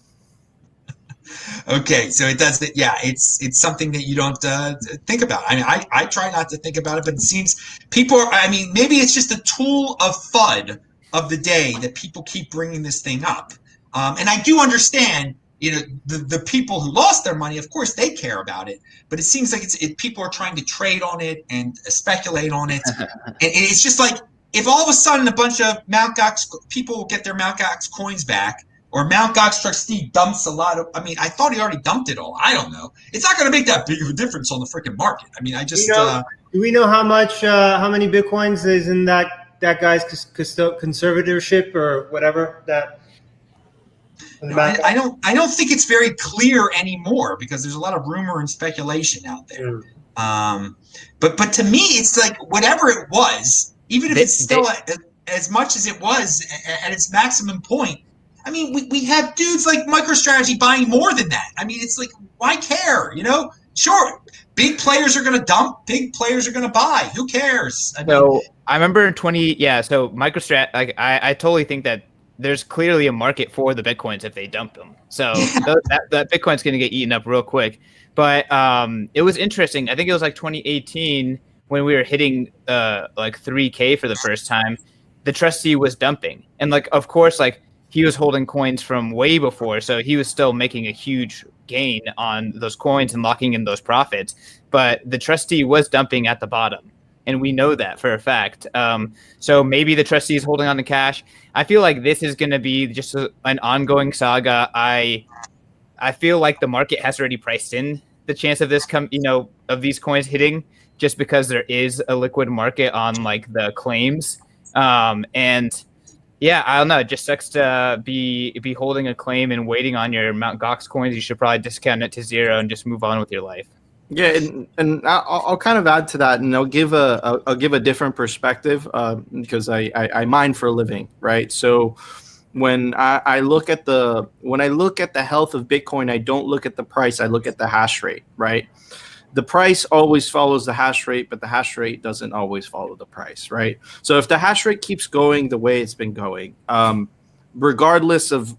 Okay, so it does. Yeah, it's something that you don't think about. I mean, I try not to think about it, but it seems people are. I mean, maybe it's just a tool of FUD of the day that people keep bringing this thing up. And I do understand, the people who lost their money. Of course, they care about it, but it seems like people are trying to trade on it and speculate on it. And it's just like if all of a sudden a bunch of Mt. Gox people get their Mt. Gox coins back. Or Mt. Gox trustee dumps a lot of. I mean, I thought he already dumped it all. I don't know. It's not going to make that big of a difference on the freaking market. I mean, I just. Do we know how many Bitcoins is in that guy's conservatorship or whatever that? I don't think it's very clear anymore because there's a lot of rumor and speculation out there. But to me, it's like whatever it was, even if it's still as much as it was at its maximum point. I mean, we have dudes like MicroStrategy buying more than that. I mean, it's like, why care? Sure, big players are going to dump, big players are going to buy. Who cares? I remember in so MicroStrategy, like I totally think that there's clearly a market for the Bitcoins if they dump them. So that Bitcoin's going to get eaten up real quick. But it was interesting. I think it was like 2018 when we were hitting like 3K for the first time. The trustee was dumping, and like of course like. He was holding coins from way before, so he was still making a huge gain on those coins and locking in those profits. But the trustee was dumping at the bottom, and we know that for a fact. So maybe the trustee is holding on to cash. I feel like this is going to be just an ongoing saga. I feel like the market has already priced in the chance of this of these coins hitting, just because there is a liquid market on like the claims, and. Yeah, I don't know. It just sucks to be holding a claim and waiting on your Mt. Gox coins. You should probably discount it to zero and just move on with your life. Yeah, and I'll kind of add to that, and I'll give a different perspective because I mine for a living, right? So when I look at the health of Bitcoin, I don't look at the price. I look at the hash rate, right? The price always follows the hash rate, but the hash rate doesn't always follow the price, right? So if the hash rate keeps going the way it's been going, regardless of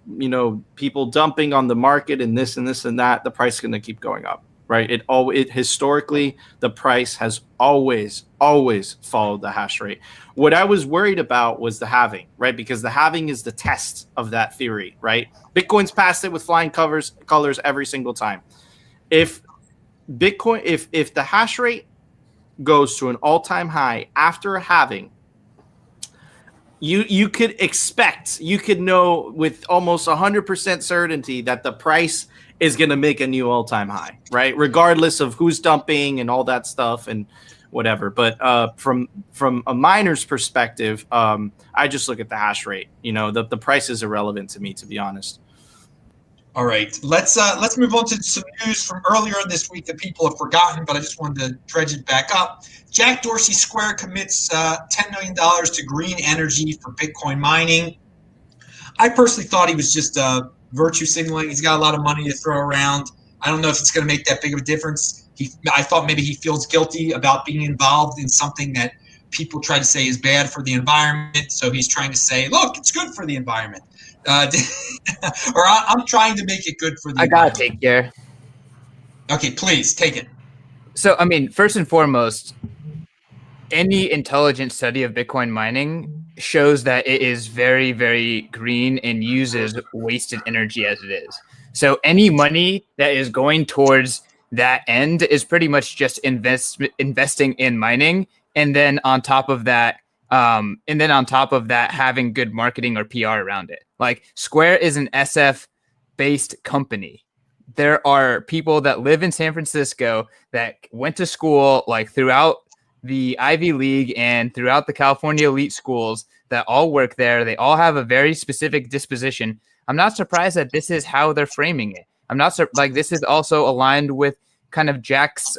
people dumping on the market and this and that, the price is going to keep going up, right? It historically the price has always followed the hash rate. What I was worried about was the halving, right? Because the halving is the test of that theory, right? Bitcoin's passed it with flying colors every single time. If the hash rate goes to an all-time high after a halving, you could know with almost 100% certainty that the price is going to make a new all-time high, right? Regardless of who's dumping and all that stuff and whatever. But from a miner's perspective, I just look at the hash rate. The price is irrelevant to me, to be honest. All right, let's move on to some news from earlier this week that people have forgotten, but I just wanted to dredge it back up. Jack Dorsey Square commits $10 million to green energy for Bitcoin mining. I personally thought he was just virtue signaling. He's got a lot of money to throw around. I don't know if it's going to make that big of a difference. I thought maybe he feels guilty about being involved in something that people try to say is bad for the environment, so he's trying to say, look, it's good for the environment. Or I'm trying to make it good for the I gotta take care. Okay, please take it. So, I mean, first and foremost, any intelligent study of Bitcoin mining shows that it is very, very green and uses wasted energy as it is. So any money that is going towards that end is pretty much just investing in mining, and then on top of that, having good marketing or PR around it. Like Square is an SF-based company. There are people that live in San Francisco that went to school like throughout the Ivy League and throughout the California elite schools that all work there. They all have a very specific disposition. I'm not surprised that this is how they're framing it. I'm not this is also aligned with kind of Jack's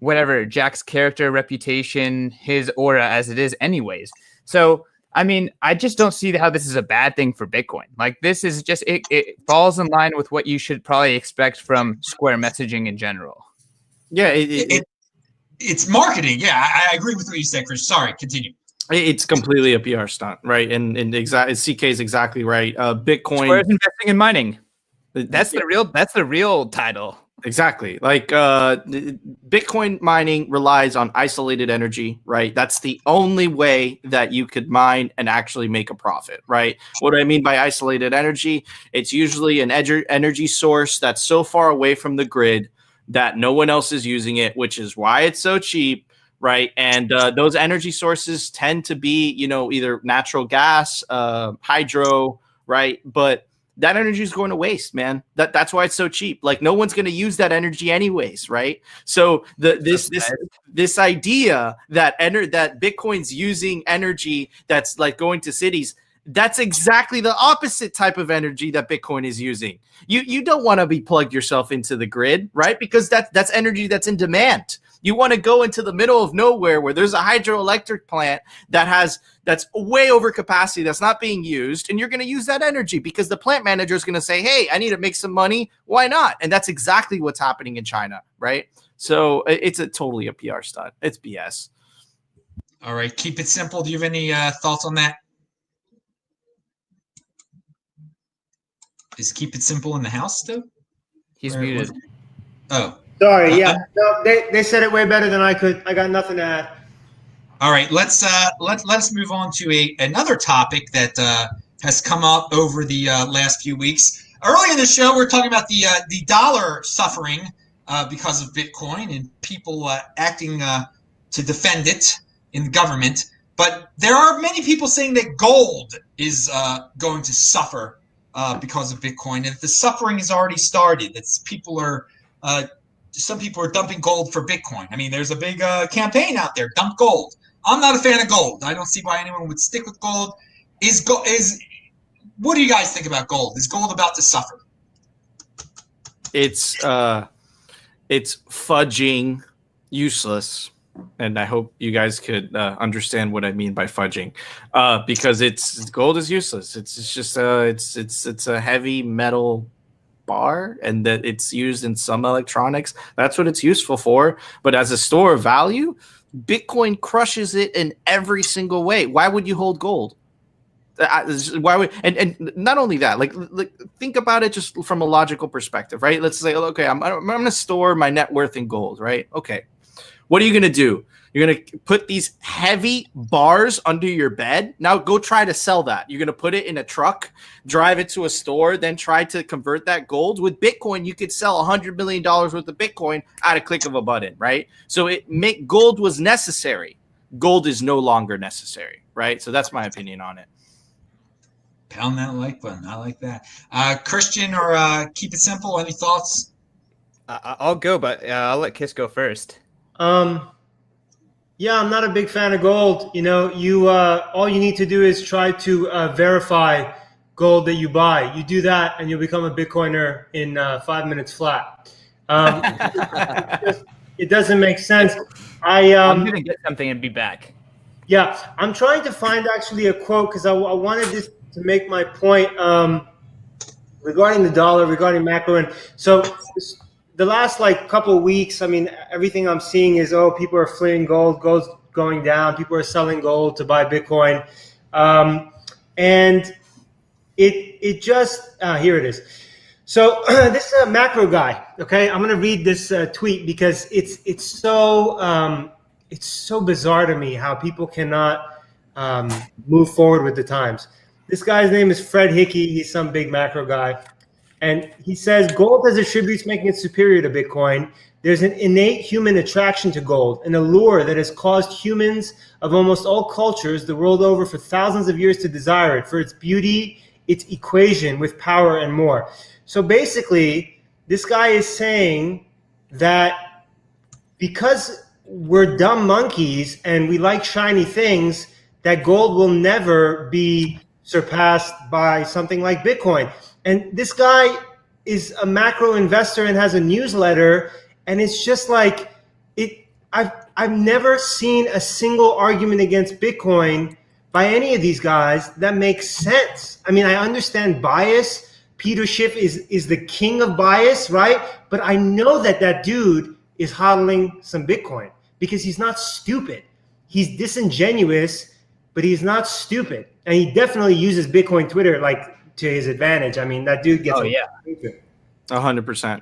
Jack's character, reputation, his aura as it is anyways. So I mean, I just don't see how this is a bad thing for Bitcoin. Like, this is just, it falls in line with what you should probably expect from Square messaging in general. Yeah, it's marketing. Yeah, I agree with what you said, Chris. Sorry, continue. it's completely a PR stunt, right? And CK is exactly right. Bitcoin. Square's investing in mining. That's the real title. Exactly. Like Bitcoin mining relies on isolated energy, right? That's the only way that you could mine and actually make a profit, right? What do I mean by isolated energy? It's usually an energy source that's so far away from the grid that no one else is using it, which is why it's so cheap, right? And those energy sources tend to be, either natural gas, hydro, right? But that energy is going to waste, man. That's why it's so cheap. Like, no one's going to use that energy anyways, right? So this idea that Bitcoin's using energy that's like going to cities, that's exactly the opposite type of energy that Bitcoin is using. You don't want to be plugged yourself into the grid, right? Because that's energy that's in demand. You want to go into the middle of nowhere where there's a hydroelectric plant that's way over capacity, that's not being used, and you're going to use that energy because the plant manager is going to say, hey, I need to make some money. Why not? And that's exactly what's happening in China, right? So it's totally a PR stunt. It's BS. All right, keep it simple. Do you have any thoughts on that? Is Keep It Simple in the house still? He's muted. Oh. Sorry, yeah. No, they said it way better than I could. I got nothing to add. All right, let's move on to another topic that has come up over the last few weeks. Early in the show, we are talking about the dollar suffering because of Bitcoin and people acting to defend it in the government. But there are many people saying that gold is going to suffer because of Bitcoin, and the suffering has already started. Some people are dumping gold for Bitcoin. I mean, there's a big campaign out there, dump gold. I'm not a fan of gold. I don't see why anyone would stick with gold. What do you guys think about gold? Is gold about to suffer? It's fudging useless. And I hope you guys could understand what I mean by fudging, because gold is useless. It's just it's a heavy metal bar, and that it's used in some electronics. That's what it's useful for. But as a store of value, Bitcoin crushes it in every single way. Why would you hold gold? Why would and not only that, like think about it just from a logical perspective, right? Let's say, okay, I'm going to store my net worth in gold, right? Okay. What are you going to do? You're going to put these heavy bars under your bed. Now go try to sell that. You're going to put it in a truck, drive it to a store, then try to convert that gold. With Bitcoin, you could sell $100 million worth of Bitcoin at a click of a button, right? So gold was necessary. Gold is no longer necessary, right? So that's my opinion on it. Pound that like button. I like that. Christian, or Keep It Simple, any thoughts? I'll go, but I'll let Kiss go first. Yeah, I'm not a big fan of gold. You all you need to do is try to verify gold that you buy. You do that, and you'll become a Bitcoiner in 5 minutes flat. It doesn't make sense. I'm gonna get something and be back. Yeah, I'm trying to find actually a quote because I wanted this to make my point regarding the dollar, regarding macro, and so. The last couple of weeks, I mean, everything I'm seeing is, people are fleeing gold, gold's going down, people are selling gold to buy Bitcoin. And it just, here it is. So this is a macro guy, okay? I'm going to read this tweet because it's so bizarre to me how people cannot move forward with the times. This guy's name is Fred Hickey. He's some big macro guy. And he says, gold has attributes making it superior to Bitcoin. There's an innate human attraction to gold, an allure that has caused humans of almost all cultures the world over for thousands of years to desire it for its beauty, its equation with power, and more. So basically, this guy is saying that because we're dumb monkeys and we like shiny things, that gold will never be surpassed by something like Bitcoin. And this guy is a macro investor and has a newsletter, and it's just I've never seen a single argument against Bitcoin by any of these guys that makes sense. I mean, I understand bias. Peter Schiff is the king of bias, right? But I know that dude is hodling some Bitcoin because he's not stupid. He's disingenuous, but he's not stupid. And he definitely uses Bitcoin Twitter like to his advantage. I mean, that dude gets 100%.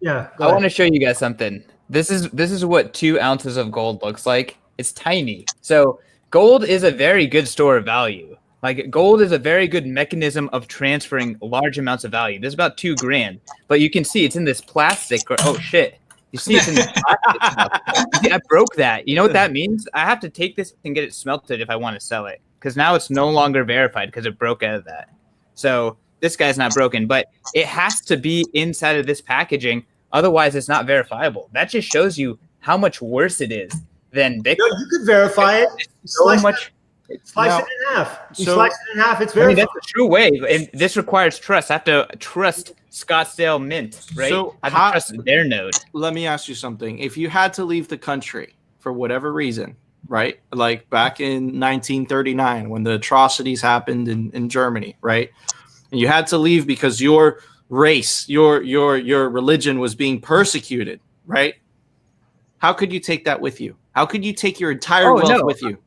Yeah. I want to show you guys something. This is what 2 ounces of gold looks like. It's tiny. So gold is a very good store of value. Like gold is a very good mechanism of transferring large amounts of value. There's about 2 grand, but you can see it's in this plastic. Oh shit! You see it's in this plastic stuff. See, I broke that. You know what that means? I have to take this and get it smelted if I want to sell it, because now it's no longer verified because it broke out of that. So this guy's not broken, but it has to be inside of this packaging. Otherwise, it's not verifiable. That just shows you how much worse it is than Bitcoin. No, you could verify it. So much. Slice it in half. You slice it in half, it's verified. That's a true way, and this requires trust. I have to trust Scottsdale Mint, right? So I have to trust their node. Let me ask you something. If you had to leave the country for whatever reason, right? Like back in 1939 when the atrocities happened in Germany, right? And you had to leave because your race, your religion was being persecuted, right? How could you take that with you? How could you take your entire wealth with you?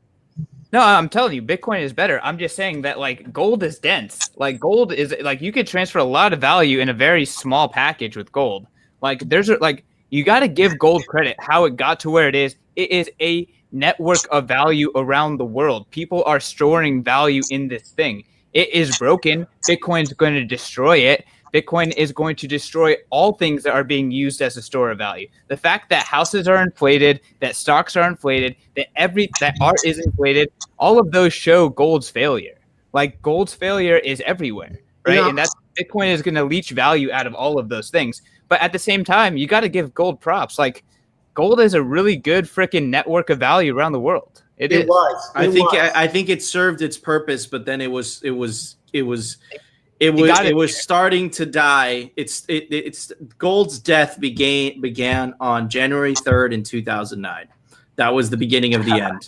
No, I'm telling you, Bitcoin is better. I'm just saying that like gold is dense. Like gold is like you could transfer a lot of value in a very small package with gold. Like there's like you got to give gold credit how it got to where it is. It is a network of value around the world. People are storing value in this thing. It is broken. Bitcoin's going to destroy it. Bitcoin is going to destroy all things that are being used as a store of value. The fact that houses are inflated, that stocks are inflated, that art is inflated, all of those show gold's failure. Like gold's failure is everywhere, right? Yeah. And that's Bitcoin is going to leach value out of all of those things. But at the same time, you got to give gold props. Like gold is a really good freaking network of value around the world. It was. I think it served its purpose, but then it was starting to die. It's gold's death began on January 3rd in 2009. That was the beginning of the end.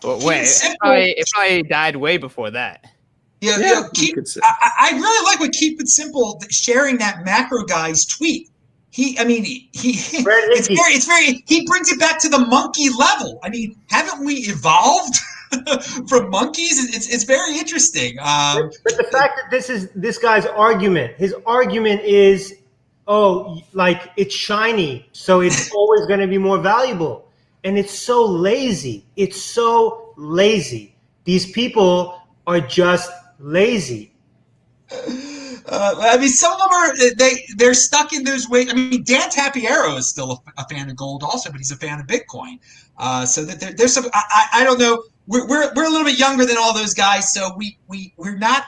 But wait, it probably died way before that. Yeah. I really like what Keep It Simple sharing that macro guy's tweet. He brings it back to the monkey level. I mean, haven't we evolved from monkeys? It's very interesting. But the fact that this guy's argument, his argument is, like it's shiny, so it's always going to be more valuable. And it's so lazy. It's so lazy. These people are just lazy. Some of them are they're stuck in those ways. I mean, Dan Tapiero is still a fan of gold, also, but he's a fan of Bitcoin. So that there's some. I don't know. We're a little bit younger than all those guys, so we're not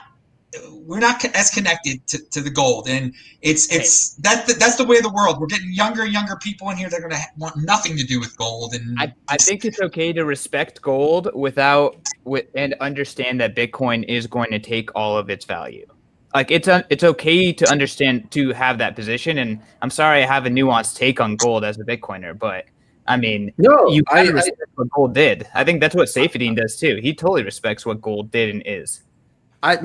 as connected to the gold, and that's the way of the world. We're getting younger and younger people in here that are going to want nothing to do with gold. And I think it's okay to respect gold and understand that Bitcoin is going to take all of its value. Like it's okay to understand, to have that position, and I'm sorry I have a nuanced take on gold as a Bitcoiner, but I mean, I respect what gold did. I think that's what Saifedean does too. He totally respects what gold did and is. I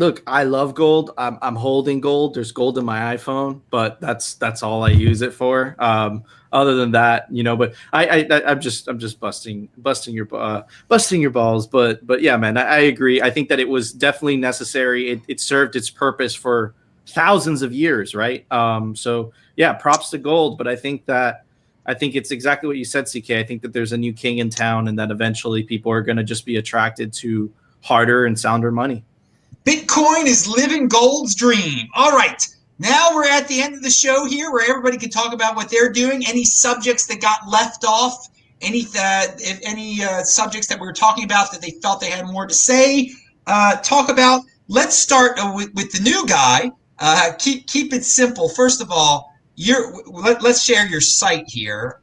love gold. I'm holding gold. There's gold in my iPhone, but that's all I use it for. Other than that, but I'm just busting your balls. But yeah, man, I agree. I think that it was definitely necessary. It served its purpose for thousands of years, right? So yeah, props to gold. But I think it's exactly what you said, CK. I think that there's a new king in town, and that eventually people are going to just be attracted to harder and sounder money. Bitcoin is living gold's dream. All right. Now we're at the end of the show here, where everybody can talk about what they're doing, any subjects that got left off, any subjects that we were talking about that they felt they had more to say, talk about. Let's start with the new guy. Keep it simple. First of all, let's share your site here.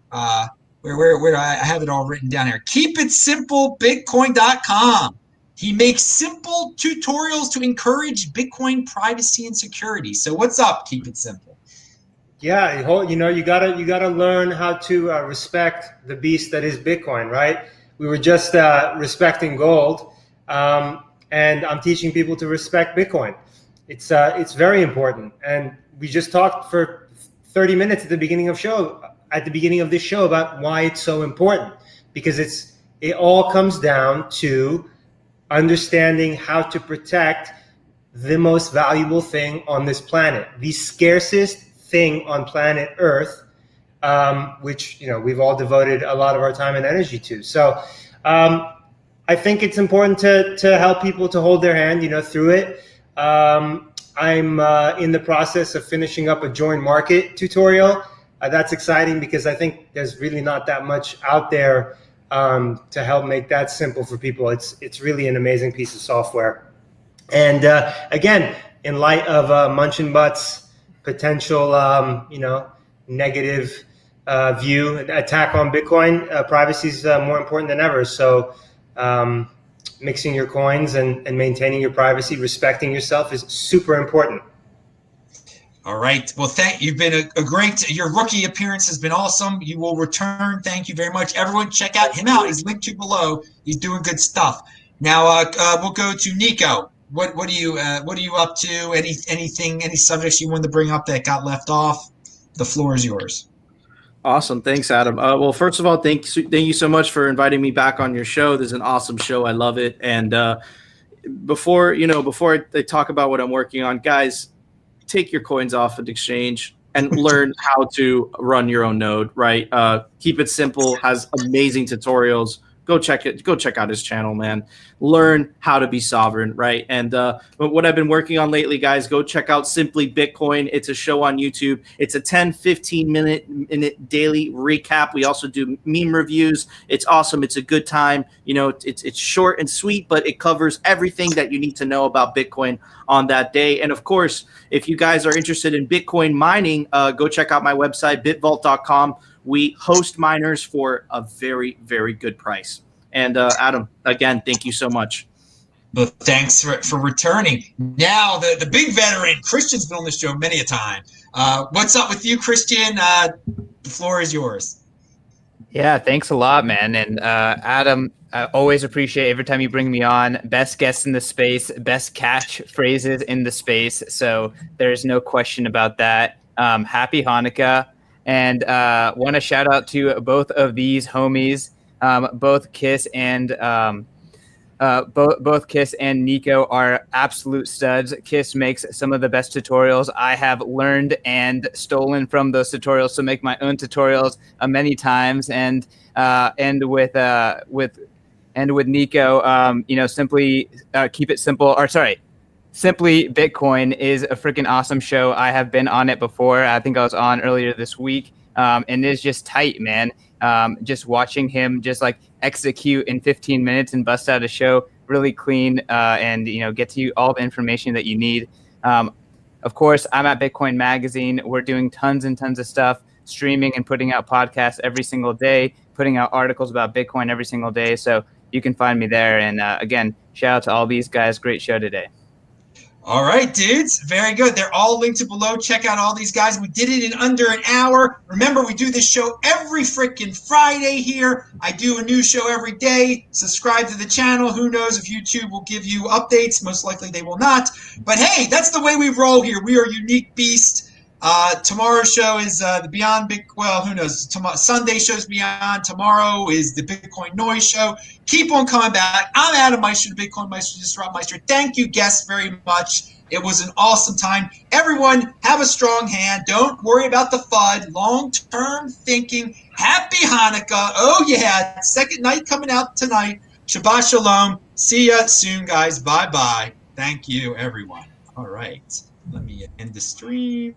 Where I have it all written down here. KeepItSimpleBitcoin.com. He makes simple tutorials to encourage Bitcoin privacy and security. So what's up? Keep it simple. Yeah, you gotta learn how to respect the beast that is Bitcoin, right? were just respecting gold, and I'm teaching people to respect Bitcoin. It's very important, and we just talked for 30 minutes at the beginning of this show about why it's so important, because it all comes down to understanding how to protect the most valuable thing on this planet, the scarcest thing on planet Earth, which we've all devoted a lot of our time and energy to. So I think it's important to help people to hold their hand, through it. I'm in the process of finishing up a join market tutorial. That's exciting because I think there's really not that much out there to help make that simple for people. It's really an amazing piece of software. And again, in light of Munchin Butt's potential, negative view, attack on Bitcoin, privacy is more important than ever. So mixing your coins and maintaining your privacy, respecting yourself is super important. All right. Well, you've been a great, your rookie appearance has been awesome. You will return. Thank you very much. Everyone check him out. He's linked to below. He's doing good stuff. Now we'll go to Nico. What are you up to? Any subjects you wanted to bring up that got left off? The floor is yours. Awesome. Thanks, Adam. Well, first of all, thank you so much for inviting me back on your show. This is an awesome show. I love it. And before I talk about what I'm working on, guys, take your coins off an exchange and learn how to run your own node, right? Keep it simple, has amazing tutorials. Go check out his channel, man. Learn how to be sovereign, right? And what I've been working on lately, guys, go check out Simply Bitcoin. It's a show on YouTube. It's a 10-15 minute daily recap. We also do meme reviews. It's awesome. It's a good time. It's short and sweet, but it covers everything that you need to know about Bitcoin on that day. And of course, if you guys are interested in Bitcoin mining, go check out my website, bitvault.com. We host miners for a very, very good price. And Adam, again, thank you so much. Well, thanks for returning. Now, the big veteran, Christian's been on the show many a time. What's up with you, Christian? The floor is yours. Yeah, thanks a lot, man. And Adam, I always appreciate every time you bring me on. Best guest in the space, best catch phrases in the space. So there's no question about that. Happy Hanukkah. And want to shout out to both of these homies, both Kiss and both Kiss and Nico are absolute studs. Kiss makes some of the best tutorials. I have learned and stolen from those tutorials to make my own tutorials many times. And with Nico, simply keep it simple. Simply Bitcoin is a freaking awesome show. I have been on it before. I think I was on earlier this week. And it's just tight, man. Just watching him just like execute in 15 minutes and bust out a show really clean and, get to you all the information that you need. Of course, I'm at Bitcoin Magazine. We're doing tons and tons of stuff, streaming and putting out podcasts every single day, putting out articles about Bitcoin every single day. So you can find me there. And again, shout out to all these guys. Great show today. All right, dudes. Very good. They're all linked to below. Check out all these guys. We did it in under an hour. Remember, we do this show every freaking Friday here. I do a new show every day. Subscribe to the channel. Who knows if YouTube will give you updates. Most likely they will not. But hey, that's the way we roll here. We are a unique beast. Tomorrow's show is the Beyond Big. Well, who knows? Sunday show's Beyond. Tomorrow is the Bitcoin Noise Show. Keep on coming back. I'm Adam Meister, the BitcoinMeister, Disrupt Meister. Thank you, guests, very much. It was an awesome time. Everyone, have a strong hand. Don't worry about the FUD. Long-term thinking. Happy Hanukkah. Oh yeah, second night coming out tonight. Shabbat Shalom. See ya soon, guys. Bye-bye. Thank you, everyone. All right. Let me end the stream.